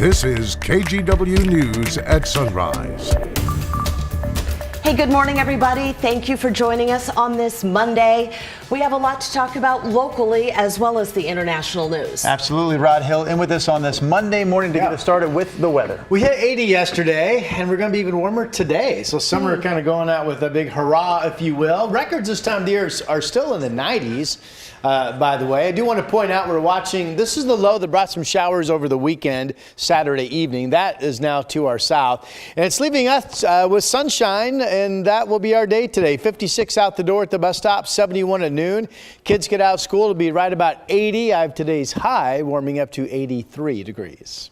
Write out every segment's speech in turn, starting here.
This is KGW News at Sunrise. Hey, good morning, everybody. Thank you for joining us on this Monday. We have a lot to talk about locally as well as the international news. Absolutely. Rod Hill in with us on this Monday morning to get us started with the weather. We hit 80 yesterday, and we're going to be even warmer today. So summer kind of going out with a big hurrah, if you will. Records this time of the year are still in the 90s. By the way, I do want to point out we're watching, this is the low that brought some showers over the weekend, Saturday evening. That is now to our south. And it's leaving us with sunshine, and that will be our day today. 56 out the door at the bus stop, 71 at noon. Kids get out of school, it'll be right about 80. I have today's high warming up to 83 degrees.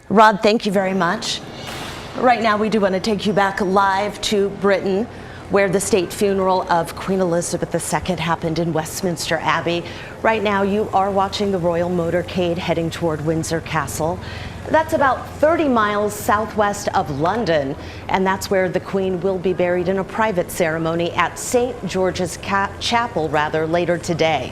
Rod, thank you very much. Right now, we do want to take you back live to Britain, where the state funeral of Queen Elizabeth II happened in Westminster Abbey. Right now, you are watching the royal motorcade heading toward Windsor Castle. That's about 30 miles southwest of London, and that's where the Queen will be buried in a private ceremony at St. George's Chapel later today.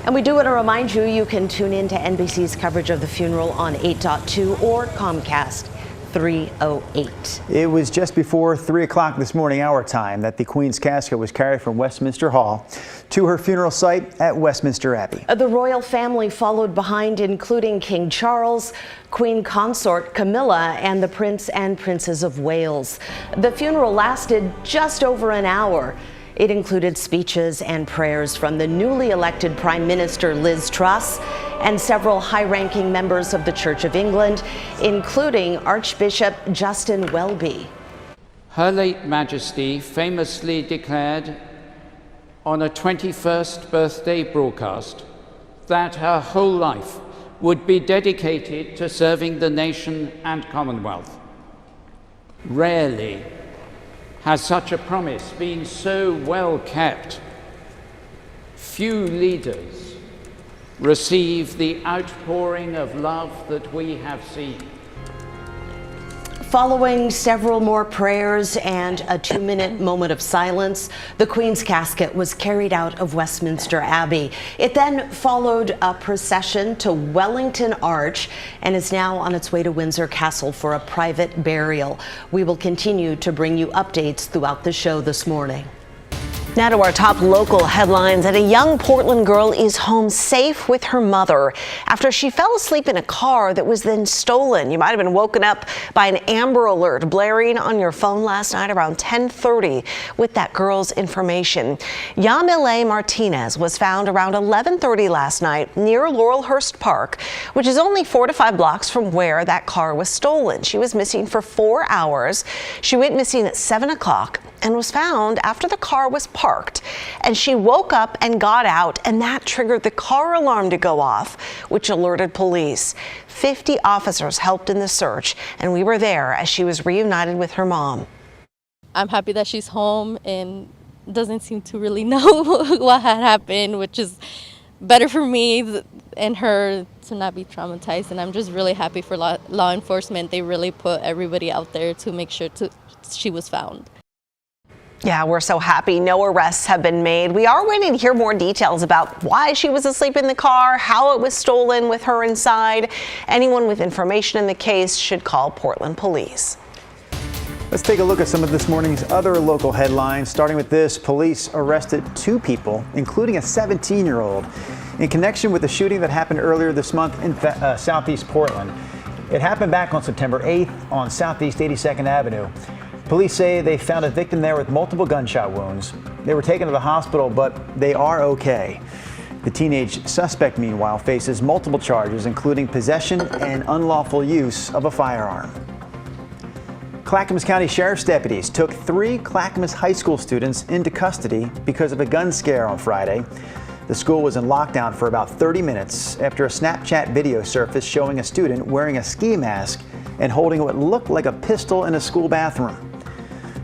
And we do want to remind you, you can tune in to NBC's coverage of the funeral on 8.2 or Comcast 308. It was just before 3 o'clock this morning, our time, that the Queen's casket was carried from Westminster Hall to her funeral site at Westminster Abbey. The royal family followed behind, including King Charles, Queen Consort Camilla, and the Prince and Princess of Wales. The funeral lasted just over an hour. It included speeches and prayers from the newly elected Prime Minister Liz Truss and several high-ranking members of the Church of England, including Archbishop Justin Welby. Her late Majesty famously declared on a 21st birthday broadcast that her whole life would be dedicated to serving the nation and Commonwealth. Rarely has such a promise been so well kept. Few leaders receive the outpouring of love that we have seen. Following several more prayers and a 2-minute moment of silence, the Queen's casket was carried out of Westminster Abbey. It then followed a procession to Wellington Arch and is now on its way to Windsor Castle for a private burial. We will continue to bring you updates throughout the show this morning. Now to our top local headlines. And a young Portland girl is home safe with her mother after she fell asleep in a car that was then stolen. You might have been woken up by an Amber Alert blaring on your phone last night around 10:30 with that girl's information. Yamile Martinez was found around 11:30 last night near Laurelhurst Park, which is only 4 to 5 blocks from where that car was stolen. She was missing for 4 hours. She went missing at 7 o'clock and was found after the car was parked. And she woke up and got out, and that triggered the car alarm to go off, which alerted police. 50 officers helped in the search, and we were there as she was reunited with her mom. I'm happy that she's home and doesn't seem to really know what had happened, which is better for me and her to not be traumatized. And I'm just really happy for law enforcement. They really put everybody out there to make sure she was found. Yeah, we're so happy no arrests have been made. We are waiting to hear more details about why she was asleep in the car, how it was stolen with her inside. Anyone with information in the case should call Portland Police. Let's take a look at some of this morning's other local headlines. Starting with this, police arrested 2 people, including a 17-year-old, in connection with the shooting that happened earlier this month in Southeast Portland. It happened back on September 8th on Southeast 82nd Avenue. Police say they found a victim there with multiple gunshot wounds. They were taken to the hospital, but they are okay. The teenage suspect, meanwhile, faces multiple charges, including possession and unlawful use of a firearm. Clackamas County Sheriff's deputies took 3 Clackamas High School students into custody because of a gun scare on Friday. The school was in lockdown for about 30 minutes after a Snapchat video surfaced showing a student wearing a ski mask and holding what looked like a pistol in a school bathroom.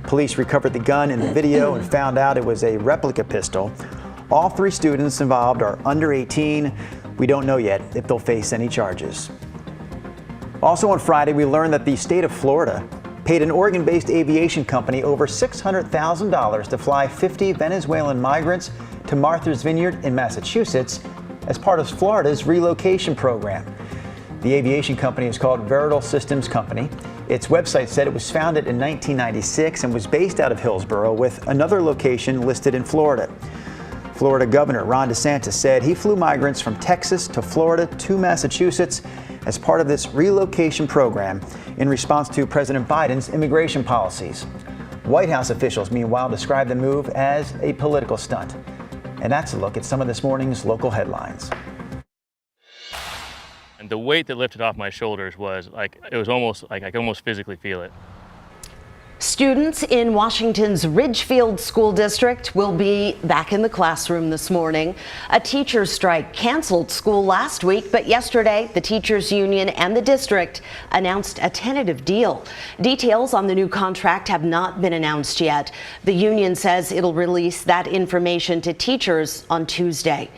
Police recovered the gun in the video and found out it was a replica pistol. All 3 students involved are under 18. We don't know yet if they'll face any charges. Also on Friday, we learned that the state of Florida paid an Oregon-based aviation company over $600,000 to fly 50 Venezuelan migrants to Martha's Vineyard in Massachusetts as part of Florida's relocation program. The aviation company is called Veritable Systems Company. Its website said it was founded in 1996 and was based out of Hillsborough with another location listed in Florida. Florida Governor Ron DeSantis said he flew migrants from Texas to Florida to Massachusetts as part of this relocation program in response to President Biden's immigration policies. White House officials, meanwhile, described the move as a political stunt. And that's a look at some of this morning's local headlines. And the weight that lifted off my shoulders was like, it was almost like I could almost physically feel it. Students in Washington's Ridgefield School District will be back in the classroom this morning. A teacher's strike canceled school last week, but yesterday the teachers union and the district announced a tentative deal. Details on the new contract have not been announced yet. The union says it'll release that information to teachers on Tuesday.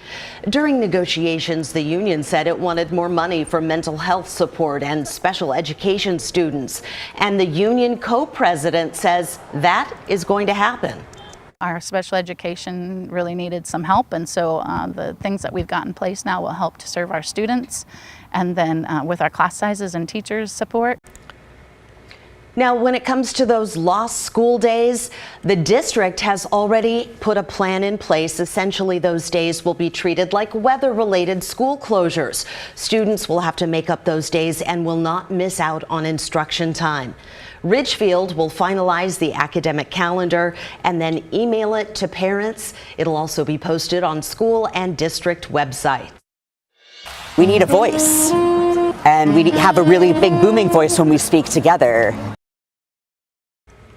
During negotiations, the union said it wanted more money for mental health support and special education students, and the union co-president says that is going to happen. Our special education really needed some help, and so the things that we've got in place now will help to serve our students, and then with our class sizes and teachers support. Now, when it comes to those lost school days, the district has already put a plan in place. Essentially, those days will be treated like weather-related school closures. Students will have to make up those days and will not miss out on instruction time. Ridgefield will finalize the academic calendar and then email it to parents. It'll also be posted on school and district websites. We need a voice, and we have a really big booming voice when we speak together.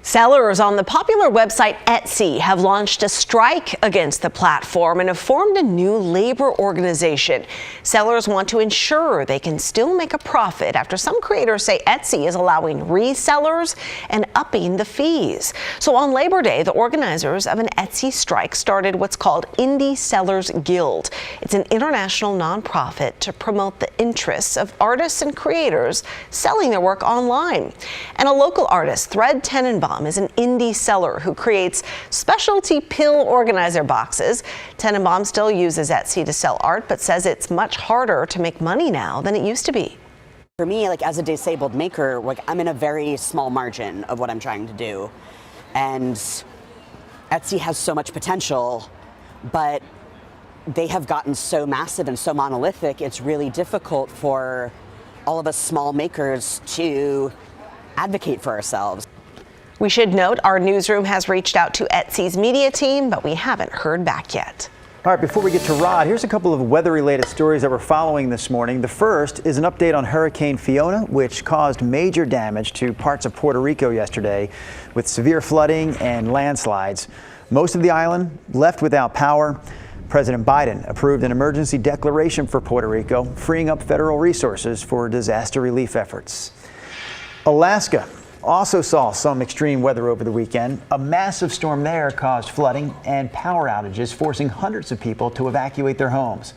Sellers on the popular website Etsy have launched a strike against the platform and have formed a new labor organization. Sellers want to ensure they can still make a profit after some creators say Etsy is allowing resellers and upping the fees. So on Labor Day, the organizers of an Etsy strike started what's called Indie Sellers Guild. It's an international nonprofit to promote the interests of artists and creators selling their work online. And a local artist, Thread Tenenbaum, is an indie seller who creates specialty pill organizer boxes. Tenenbaum still uses Etsy to sell art, but says it's much harder to make money now than it used to be. For me, like as a disabled maker, like I'm in a very small margin of what I'm trying to do. And Etsy has so much potential, but they have gotten so massive and so monolithic, it's really difficult for all of us small makers to advocate for ourselves. We should note our newsroom has reached out to Etsy's media team, but we haven't heard back yet. All right, before we get to Rod, here's a couple of weather-related stories that we're following this morning. The first is an update on Hurricane Fiona, which caused major damage to parts of Puerto Rico yesterday with severe flooding and landslides. Most of the island left without power. President Biden approved an emergency declaration for Puerto Rico, freeing up federal resources for disaster relief efforts. Alaska also saw some extreme weather over the weekend. A massive storm there caused flooding and power outages, forcing hundreds of people to evacuate their homes.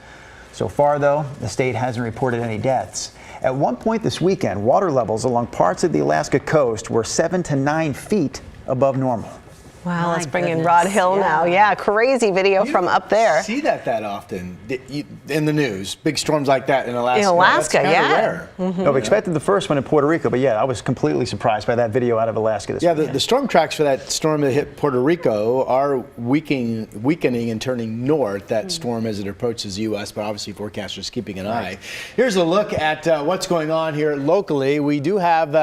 So far, though, the state hasn't reported any deaths. At one point this weekend, water levels along parts of the Alaska coast were 7 to 9 feet above normal. Wow, let's bring in Rod Hill now. Yeah, crazy video from up there. See that often in the news. Big storms like that in Alaska. In Alaska, that's yeah. Rare. Mm-hmm. No, we expected the first one in Puerto Rico, but yeah, I was completely surprised by that video out of Alaska this weekend. The storm tracks for that storm that hit Puerto Rico are weakening and turning north. That storm as it approaches the U.S., but obviously forecasters keeping an eye. Here's a look at what's going on here locally. We do have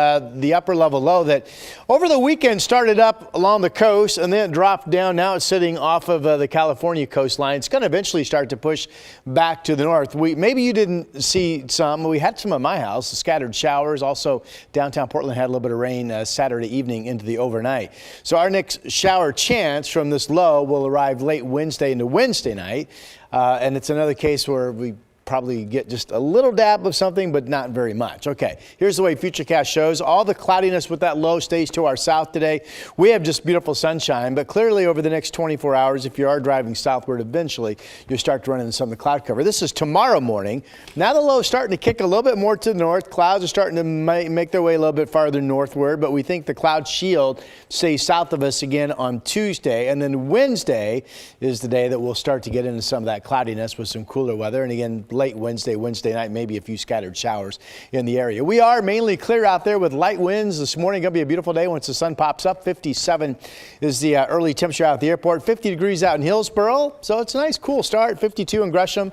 the upper level low that over the weekend started up along the coast and then it dropped down. Now it's sitting off of the California coastline. It's going to eventually start to push back to the north. Maybe you didn't see some. We had some at my house, scattered showers. Also, downtown Portland had a little bit of rain Saturday evening into the overnight. So our next shower chance from this low will arrive late Wednesday into Wednesday night. And it's another case where we probably get just a little dab of something, but not very much. Okay, here's the way Futurecast shows. All the cloudiness with that low stays to our south today. We have just beautiful sunshine, but clearly over the next 24 hours, if you are driving southward eventually, you'll start to run into some of the cloud cover. This is tomorrow morning. Now the low is starting to kick a little bit more to the north. Clouds are starting to make their way a little bit farther northward, but we think the cloud shield stays south of us again on Tuesday. And then Wednesday is the day that we'll start to get into some of that cloudiness with some cooler weather. And again, late Wednesday night, maybe a few scattered showers in the area. We are mainly clear out there with light winds this morning. Going to be a beautiful day once the sun pops up. 57 is the early temperature out at the airport. 50 degrees out in Hillsboro, so it's a nice cool start. 52 in Gresham,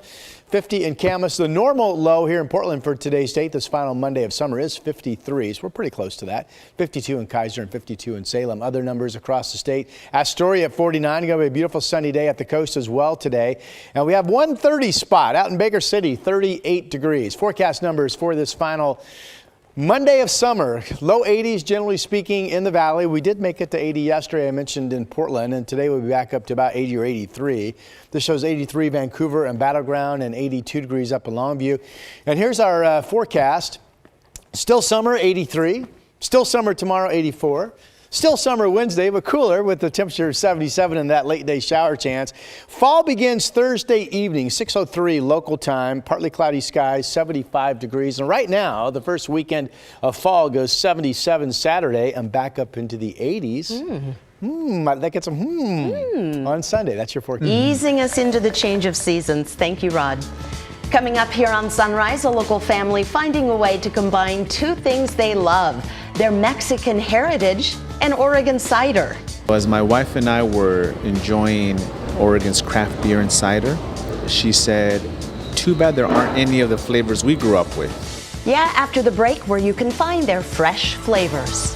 50 in Camas. The normal low here in Portland for today's date, this final Monday of summer, is 53, so we're pretty close to that. 52 in Kaiser and 52 in Salem. Other numbers across the state. Astoria at 49. Going to be a beautiful sunny day at the coast as well today. And we have 130 spot out in Baker City, 38 degrees. Forecast numbers for this final Monday of summer, low 80s generally speaking in the valley. We did make it to 80 yesterday, I mentioned in Portland, and today we'll be back up to about 80 or 83. This shows 83 Vancouver and Battleground and 82 degrees up in Longview. And here's our forecast. Still summer, 83. Still summer tomorrow, 84. Still summer Wednesday, but cooler with the temperature 77 and that late day shower chance. Fall begins Thursday evening, 6:03 local time, partly cloudy skies, 75 degrees. And right now, the first weekend of fall goes 77 Saturday and back up into the 80s. That gets some on Sunday. That's your forecast. Easing us into the change of seasons. Thank you, Rod. Coming up here on Sunrise, a local family finding a way to combine two things they love, their Mexican heritage and Oregon cider. As my wife and I were enjoying Oregon's craft beer and cider, she said, too bad there aren't any of the flavors we grew up with. Yeah, after the break, where you can find their fresh flavors.